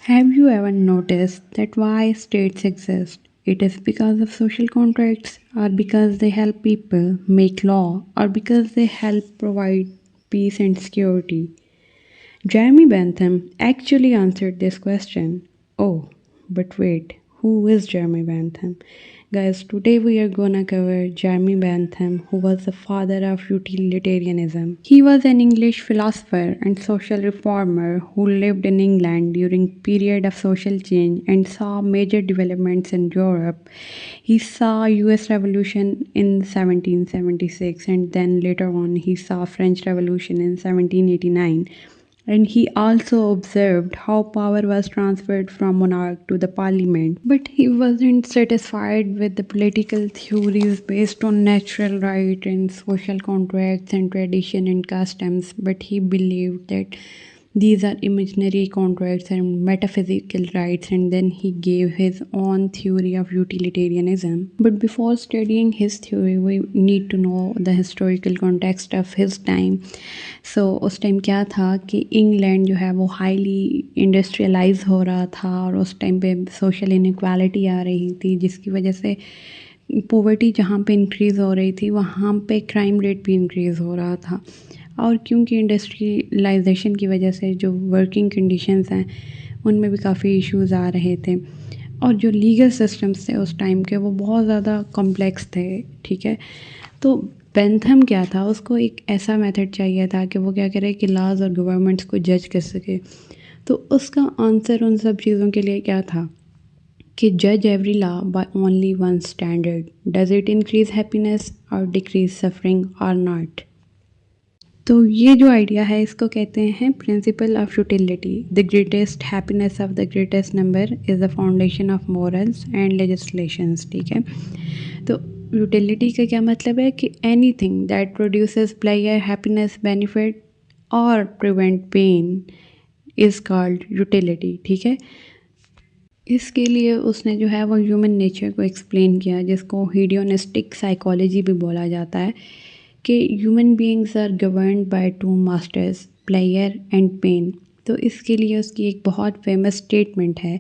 Have you ever noticed that why states exist? It is because of social contracts, or because they help people make law, or because they help provide peace and security. Jeremy Bentham actually answered this question. Oh, but wait, who is Jeremy Bentham? Guys, today we are gonna cover Jeremy Bentham, who was the father of utilitarianism. He was an English philosopher and social reformer who lived in England during period of social change and saw major developments in Europe. He saw US Revolution in 1776, and then later on he saw French Revolution in 1789, and he also observed how power was transferred from monarch to the parliament. But he wasn't satisfied with the political theories based on natural right and social contracts and tradition and customs, but he believed that these are imaginary contracts and metaphysical rights, and then he gave his own theory of utilitarianism. But before studying his theory, we need to know the historical context of his time. सो उस time क्या था कि England जो है वो highly industrialise हो रहा था, और उस टाइम पे सोशल इनक्वालिटी आ रही थी, जिसकी वजह से पॉवर्टी जहाँ पे इंक्रीज़ हो रही थी वहाँ पे क्राइम रेट भी इंक्रीज़ हो रहा था। और क्योंकि इंडस्ट्रियलाइजेशन की वजह से जो वर्किंग कंडीशंस हैं उनमें भी काफ़ी इश्यूज़ आ रहे थे, और जो लीगल सिस्टम्स थे उस टाइम के वो बहुत ज़्यादा कॉम्प्लेक्स थे। ठीक है, तो बेंथम क्या था, उसको एक ऐसा मेथड चाहिए था कि वो क्या करे कि लॉज और गवर्नमेंट्स को जज कर सके। तो उसका आंसर उन सब चीज़ों के लिए क्या था कि जज every law by only one standard, does it increase happiness और डिक्रीज सफरिंग और नॉट। तो ये जो आइडिया है इसको कहते हैं principle of utility. The greatest happiness of the greatest number is the foundation of morals and legislations. ठीक है, तो यूटिलिटी का क्या मतलब है कि anything that produces player happiness benefit और prevent pain is called utility. ठीक है, इसके लिए उसने जो है वो ह्यूमन नेचर को एक्सप्लेन किया, जिसको हीडियोनिस्टिक साइकोलॉजी भी बोला जाता है, कि human beings are governed by two masters, pleasure and pain. तो इसके लिए उसकी एक बहुत फेमस स्टेटमेंट है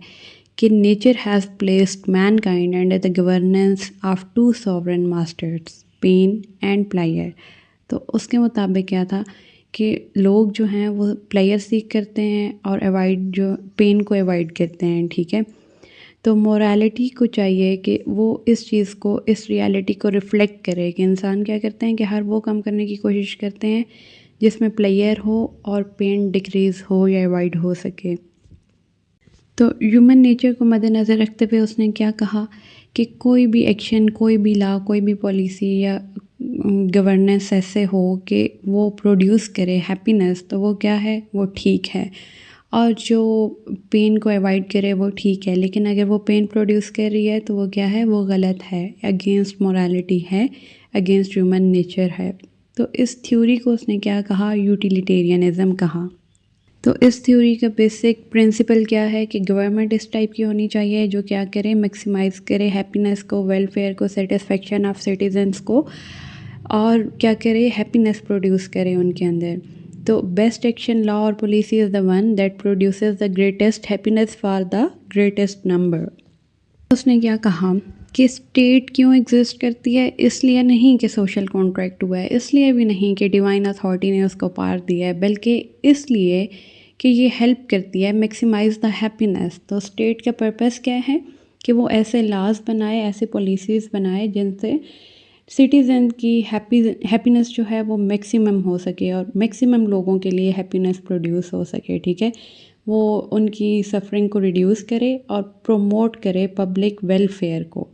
कि nature has placed mankind under the governance of two sovereign masters, pain and pleasure. तो उसके मुताबिक क्या था कि लोग जो हैं वो प्लेयर सीख करते हैं और अवॉइड जो पेन को अवॉइड करते हैं। ठीक है, तो मोरालिटी को चाहिए कि वो इस चीज़ को, इस रियलिटी को रिफ़्लेक्ट करे कि इंसान क्या करते हैं कि हर वो काम करने की कोशिश करते हैं जिसमें प्लेयर हो और पेन डिक्रीज़ हो या अवॉइड हो सके। तो ह्यूमन नेचर को मद्देनज़र रखते हुए उसने क्या कहा कि कोई भी एक्शन, कोई भी लॉ, कोई भी पॉलिसी या गवर्नेंस ऐसे हो कि वो प्रोड्यूस करे हैप्पीनेस, तो वो क्या है, वो ठीक है। और जो पेन को अवॉइड करे वो ठीक है, लेकिन अगर वो पेन प्रोड्यूस कर रही है तो वो क्या है, वो गलत है, अगेंस्ट मोरालिटी है, अगेंस्ट ह्यूमन नेचर है। तो इस थ्योरी को उसने क्या कहा, यूटिलिटेरियनिज़म कहा। तो इस थ्योरी का बेसिक प्रिंसिपल क्या है कि गवर्नमेंट इस टाइप की होनी चाहिए जो क्या करे, मैक्सिमाइज़ करे हैप्पीनेस को, वेलफेयर को, सेटिस्फेक्शन ऑफ सिटीजन्स को, और क्या करे, हैप्पीनेस प्रोड्यूस करे उनके अंदर। तो बेस्ट एक्शन लॉ और policy is the one that produces the greatest happiness for the greatest number. उसने क्या कहा कि स्टेट क्यों एग्जिस्ट करती है, इसलिए नहीं कि सोशल कॉन्ट्रैक्ट हुआ है, इसलिए भी नहीं कि डिवाइन अथॉरिटी ने उसको पार दिया है, बल्कि इसलिए कि ये हेल्प करती है मैक्सिमाइज़ द हैप्पीनेस। तो स्टेट का पर्पस क्या है कि वो ऐसे लॉज बनाए, ऐसे पॉलिसीज़ बनाए जिनसे सिटीज़न की हैप्पीनेस जो है वो मैक्सिमम हो सके और मैक्सिमम लोगों के लिए हैप्पीनेस प्रोड्यूस हो सके। ठीक है, वो उनकी सफरिंग को रिड्यूस करे और प्रोमोट करे पब्लिक वेलफेयर को।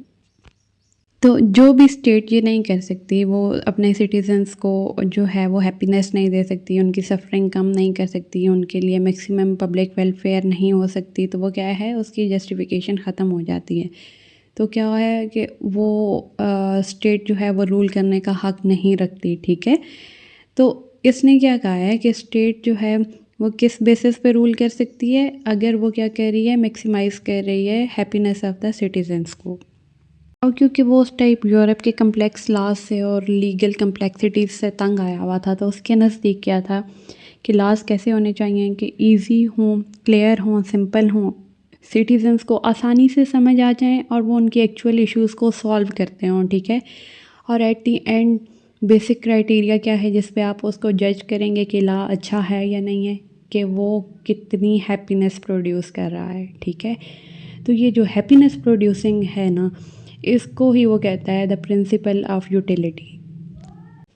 तो जो भी स्टेट ये नहीं कर सकती, वो अपने सिटीजन्स को जो है वो हैप्पीनेस नहीं दे सकती, उनकी सफरिंग कम नहीं कर सकती, उनके लिए मैक्सिमम पब्लिक वेलफेयर नहीं हो सकती, तो वो क्या है, उसकी जस्टिफिकेशन ख़त्म हो जाती है। तो क्या है कि वो स्टेट जो है वो रूल करने का हक नहीं रखती। ठीक है, तो इसने क्या कहा है कि स्टेट जो है वो किस बेसिस पे रूल कर सकती है, अगर वो क्या कर रही है, मैक्सिमाइज़ कर रही है हैप्पीनेस ऑफ द सिटीजन्स को। और क्योंकि वो उस टाइप यूरोप के कम्प्लेक्स लॉज से और लीगल कम्प्लेक्सिटीज़ से तंग आया हुआ था, तो उसके नज़दीक क्या था कि लॉज कैसे होने चाहिए कि इजी हों, क्लियर हों, सिंपल हों, सिटीजन्स को आसानी से समझ आ जाएं और वो उनके एक्चुअल इश्यूज़ को सॉल्व करते हों, ठीक है। और at the and basic criteria क्या है जिस पे आप उसको जज करेंगे कि लॉ अच्छा है या नहीं है, कि वो कितनी हैप्पीनेस प्रोड्यूस कर रहा है, ठीक है। तो ये जो हैप्पीनेस प्रोड्यूसिंग है ना, इसको ही वो कहता है द प्रिंसिपल ऑफ यूटिलिटी।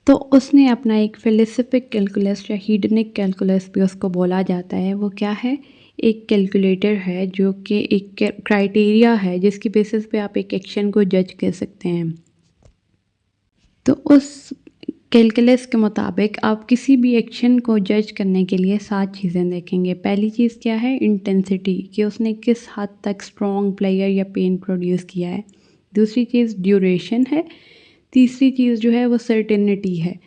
तो उसने अपना एक फिलोसफिक कैलकुलस या हीडनिक कैलकुलस भी उसको बोला जाता है। वो क्या है? एक कैलकुलेटर है जो कि एक क्राइटेरिया है जिसकी बेसिस पे आप एक एक्शन को जज कर सकते हैं। तो उस कैलकुलस के मुताबिक आप किसी भी एक्शन को जज करने के लिए 7 चीज़ें देखेंगे। पहली चीज़ क्या है? इंटेंसिटी, कि उसने किस हद तक स्ट्रॉन्ग प्लेयर या पेन प्रोड्यूस किया है। दूसरी चीज़ ड्यूरेशन है। तीसरी चीज़ जो है वो सर्टेनिटी है।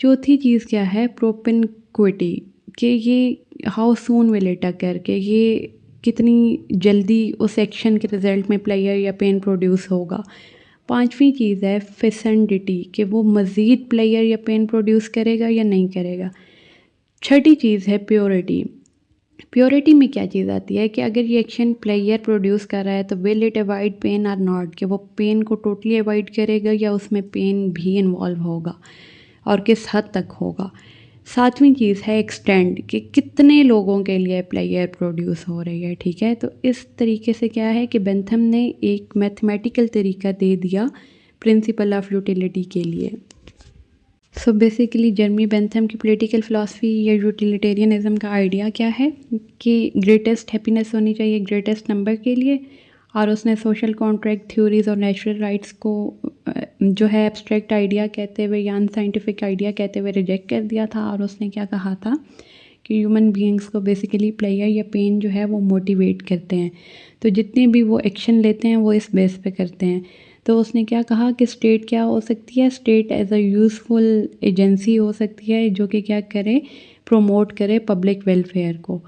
चौथी चीज़ क्या है? प्रोपिनक्विटी, कि ये how soon will it occur, कि ये कितनी जल्दी उस एक्शन के रिज़ल्ट में प्लेयर या पेन प्रोड्यूस होगा। पांचवी चीज़ है फिसेंडिटी, कि वो मज़ीद प्लेयर या पेन प्रोड्यूस करेगा या नहीं करेगा। छठी चीज़ है प्योरिटी। प्योरिटी में क्या चीज़ आती है कि अगर ये एक्शन प्लेयर प्रोड्यूस कर रहा है तो विल इट अवॉइड पेन और नॉट, कि वो पेन को टोटली अवॉइड करेगा या उसमें पेन भी इन्वॉल्व होगा और किस हद तक होगा। सातवीं चीज़ है एक्सटेंड, कि कितने लोगों के लिए प्लेयर प्रोड्यूस हो रही है, ठीक है। तो इस तरीके से क्या है कि बेंथम ने एक मैथमेटिकल तरीका दे दिया प्रिंसिपल ऑफ यूटिलिटी के लिए। सो बेसिकली जर्मी बेंथम की पॉलिटिकल फ़िलासफ़ी या यूटिलिटेरियनिज़्म का आइडिया क्या है कि ग्रेटेस्ट हैप्पीनेस होनी चाहिए ग्रेटेस्ट नंबर के लिए, और उसने सोशल कॉन्ट्रैक्ट थ्योरीज़ और नेचुरल राइट्स को जो है एब्स्ट्रैक्ट आइडिया कहते हुए या अनसाइंटिफिक आइडिया कहते हुए रिजेक्ट कर दिया था। और उसने क्या कहा था कि ह्यूमन बीइंग्स को बेसिकली प्लेयर या पेन जो है वो मोटिवेट करते हैं, तो जितने भी वो एक्शन लेते हैं वो इस बेस पे करते हैं। तो उसने क्या कहा कि स्टेट क्या हो सकती है? State as a useful agency हो सकती है जो कि क्या करे? प्रमोट करे पब्लिक वेलफेयर को।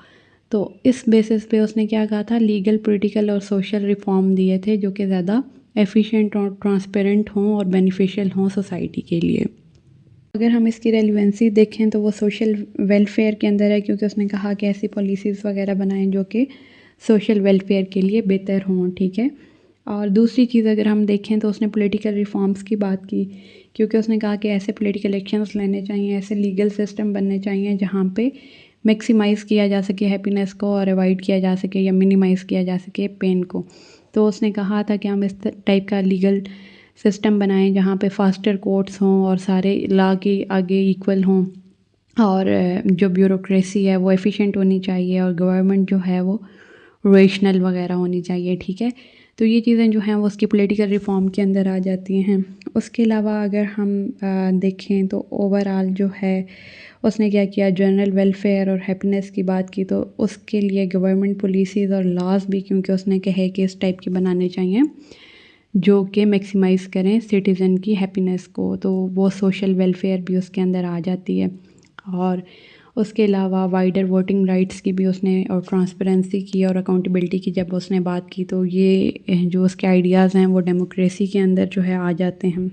तो इस बेसिस पे उसने क्या कहा था? लीगल, पॉलिटिकल और सोशल रिफॉर्म दिए थे जो कि ज़्यादा एफिशिएंट और ट्रांसपेरेंट हों और बेनिफिशियल हों सोसाइटी के लिए। अगर हम इसकी रेलिवेंसी देखें तो वो सोशल वेलफेयर के अंदर है, क्योंकि उसने कहा कि ऐसी पॉलिसीज़ वगैरह बनाएं जो कि सोशल वेलफेयर के लिए बेहतर हों, ठीक है। और दूसरी चीज़ अगर हम देखें तो उसने पॉलिटिकल रिफॉर्म्स की बात की, क्योंकि उसने कहा कि ऐसे पॉलिटिकल एक्शंस लेने चाहिए, ऐसे लीगल सिस्टम बनने चाहिए जहाँ पे मैक्सिमाइज़ किया जा सके हैप्पीनेस को और अवॉइड किया जा सके या मिनिमाइज़ किया जा सके पेन को। तो उसने कहा था कि हम इस टाइप का लीगल सिस्टम बनाएं जहाँ पे फास्टर कोर्ट्स हों और सारे लॉ के आगे इक्वल हों, और जो ब्यूरोक्रेसी है वो एफिशिएंट होनी चाहिए, और गवर्नमेंट जो है वो रेशनल वगैरह होनी चाहिए, ठीक है। तो ये चीज़ें जो हैं वो उसकी पॉलिटिकल रिफॉर्म के अंदर आ जाती हैं। उसके अलावा अगर हम देखें तो ओवरऑल जो है उसने क्या किया, जनरल वेलफेयर और हैप्पीनेस की बात की, तो उसके लिए गवर्नमेंट पॉलिसीज़ और लॉज भी, क्योंकि उसने कहे कि इस टाइप के बनाने चाहिए जो कि मैक्सिमाइज़ करें सिटीज़न की हैप्पीनेस को, तो वो सोशल वेलफेयर भी उसके अंदर आ जाती है। और उसके अलावा वाइडर वोटिंग राइट्स की भी उसने, और ट्रांसपेरेंसी की और अकाउंटेबिलिटी की जब उसने बात की, तो ये जो उसके आइडियाज़ हैं वो डेमोक्रेसी के अंदर जो है आ जाते हैं।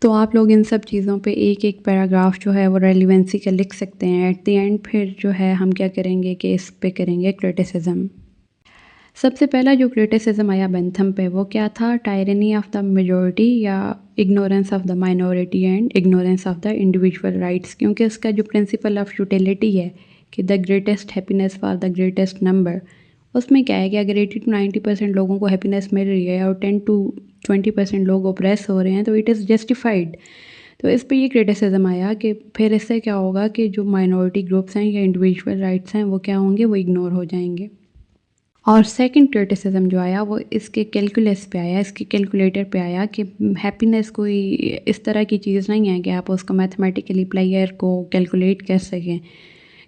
तो आप लोग इन सब चीज़ों पे एक एक पैराग्राफ जो है वो रेलिवेंसी का लिख सकते हैं। एट द एंड फिर जो है हम क्या करेंगे कि इस पे करेंगे क्रिटिसिज्म। सबसे पहला जो क्रिटिसिज्म आया बेंथम पे वो क्या था? टायरनी ऑफ द मेजॉरिटी या ignorance of the minority and ignorance of the individual rights. क्योंकि इसका जो प्रिंसिपल ऑफ यूटिलिटी है कि the greatest happiness for the greatest number, उसमें क्या है कि अगर 80 to 90% लोगों को हैप्पीनेस मिल रही है और 10 to 20% लोग ओप्रेस हो रहे हैं तो इट इज़ जस्टिफाइड। तो इस पे ये क्रिटिसिज्म आया कि फिर इससे क्या होगा कि जो माइनॉरिटी ग्रुप्स हैं या इंडिविजुअल राइट्स हैं वो क्या होंगे? वो इग्नोर हो जाएंगे। और सेकंड क्रिटिसिज्म जो आया वो इसके कैलकुलस पे आया, इसके कैलकुलेटर पे आया कि हैप्पीनेस कोई इस तरह की चीज़ नहीं है कि आप उसको मैथमेटिकली प्लेयर को कैलकुलेट कर सकें,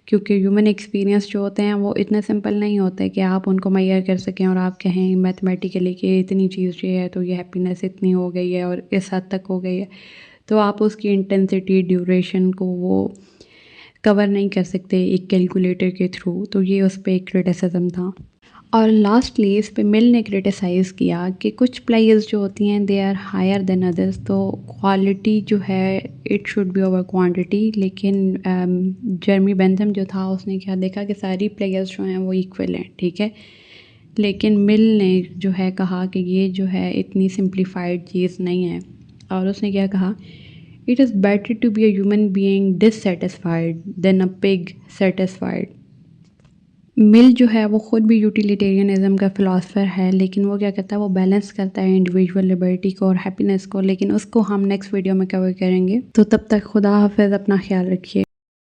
क्योंकि ह्यूमन एक्सपीरियंस जो होते हैं वो इतने सिंपल नहीं होते कि आप उनको मेजर कर सकें और आप कहें मैथमेटिकली कि इतनी चीज़ ये है तो ये हैप्पीनेस इतनी हो गई है और इस हद तक हो गई है। तो आप उसकी इंटेंसिटी, ड्यूरेशन को वो कवर नहीं कर सकते एक कैलकुलेटर के थ्रू। तो ये उस पर एक क्रिटिसिज्म था। और लास्टली इस पे मिल ने क्रिटिसाइज़ किया कि कुछ प्लेयर्स जो होती हैं they are higher than others, तो क्वालिटी जो है it should be over quantity. लेकिन जर्मी बेंथम जो था उसने क्या देखा कि सारी प्लेयर्स जो हैं वो इक्वल हैं, ठीक है। लेकिन मिल ने जो है कहा कि ये जो है इतनी सिंप्लीफाइड चीज़ नहीं है, और उसने क्या कहा, it is better to be a human being dissatisfied than a pig satisfied. Mill जो है वो ख़ुद भी यूटिलिटेरियनिज़्म का फ़िलासफ़र है, लेकिन वो क्या करता है, वो बैलेंस करता है इंडिविजुअल लिबर्टी को और हैप्पीनेस को, लेकिन उसको हम नेक्स्ट वीडियो में कवर करेंगे। तो तब तक खुदा हाफ़िज़, अपना ख़्याल रखिए।